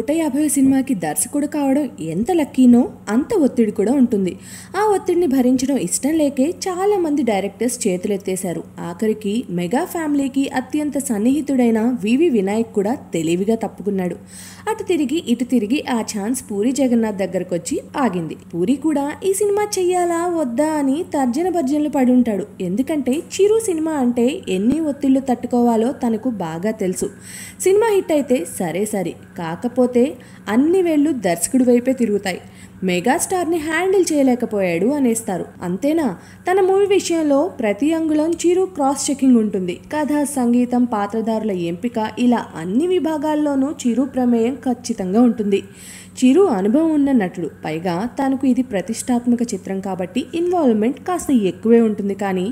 150 సినిమాకి దర్శకుడు కావడం ఎంత లక్కీనో అంత ఒత్తిడి కూడా ఉంటుంది. ఆ ఒత్తిడిని భరించడం ఇష్టం లేకే చాలా మంది డైరెక్టర్స్ చేతులెత్తేశారు. ఆఖరికి మెగా ఫ్యామిలీకి అత్యంత సన్నిహితుడైన వివి వినాయక్ కూడా తెలివిగా తప్పుకున్నాడు. అటు తిరిగి ఇటు తిరిగి ఆ ఛాన్స్ పూరి జగన్నాథ్ దగ్గరకు వచ్చి ఆగింది. పూరి కూడా ఈ సినిమా చెయ్యాలా వద్దా అని తర్జన భర్జనలు పడి ఉంటాడు. ఎందుకంటే చిరు సినిమా అంటే ఎన్ని ఒత్తిళ్లు తట్టుకోవాలో తనకు బాగా తెలుసు. సినిమా హిట్ అయితే సరే సరే, కాకపోతే అన్ని వేళ్ళు దర్శకుడి వైపే తిరుగుతాయి. మెగాస్టార్ని హ్యాండిల్ చేయలేకపోయాడు అనేస్తారు. అంతేనా? తన మూవీ విషయంలో ప్రతి అంగుళం చిరు క్రాస్ చెకింగ్ ఉంటుంది. కథ, సంగీతం, పాత్రధారుల ఎంపిక, ఇలా అన్ని విభాగాల్లోనూ చిరు ప్రమేయం ఖచ్చితంగా ఉంటుంది. చిరు అనుభవం ఉన్న నటుడు, పైగా తనకు ఇది ప్రతిష్టాత్మక చిత్రం కాబట్టి ఇన్వాల్వ్మెంట్ కాస్త ఎక్కువే ఉంటుంది. కానీ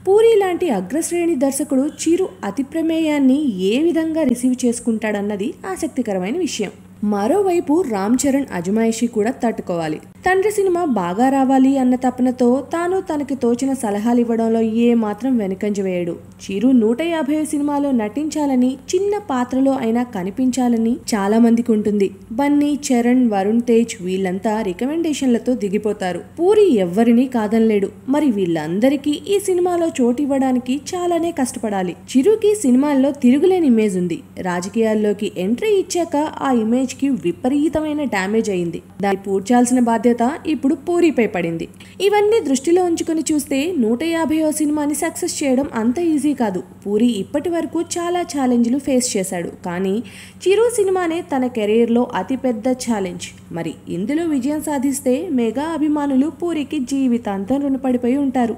పూరి లాంటి అగ్రశ్రేణి దర్శకుడు చిరు అతి ప్రమేయాన్ని ఏ విధంగా రిసీవ్ చేసుకుంటాడన్నది ఆసక్తికరమైన విషయం. మరోవైపు రామ్ చరణ్ అజమాయిషీ కూడా తట్టుకోవాలి. తండ్రి సినిమా బాగా రావాలి అన్న తపనతో తాను తనకి తోచిన సలహాలు ఇవ్వడంలో ఏ మాత్రం వెనుకంజ వేయడు. చిరు 150 సినిమాలో నటించాలని, చిన్న పాత్రలో అయినా కనిపించాలని చాలా మందికి ఉంటుంది. బన్నీ, చరణ్, వరుణ్ తేజ్ వీళ్ళంతా రికమెండేషన్లతో దిగిపోతారు. పూరి ఎవ్వరినీ కాదనలేడు. మరి వీళ్ళందరికీ ఈ సినిమాలో చోటు ఇవ్వడానికి చాలానే కష్టపడాలి. చిరుకి సినిమాల్లో తిరుగులేని ఇమేజ్ ఉంది. రాజకీయాల్లోకి ఎంట్రీ ఇచ్చాక ఆ ఇమేజ్ కి విపరీతమైన డ్యామేజ్ అయింది. దాన్ని పూడ్చాల్సిన బాధ్యత ఇప్పుడు పూరిపై పడింది. ఇవన్నీ దృష్టిలో ఉంచుకొని చూస్తే 150వ సినిమాని సక్సెస్ చేయడం అంత ఈజీ కాదు. పూరి ఇప్పటి వరకు చాలా ఛాలెంజ్లు ఫేస్ చేశాడు. కానీ చిరు సినిమానే తన కెరీర్లో అతిపెద్ద ఛాలెంజ్. మరి ఇందులో విజయం సాధిస్తే మెగా అభిమానులు పూరికి జీవితాంతం రుణపడిపోయి ఉంటారు.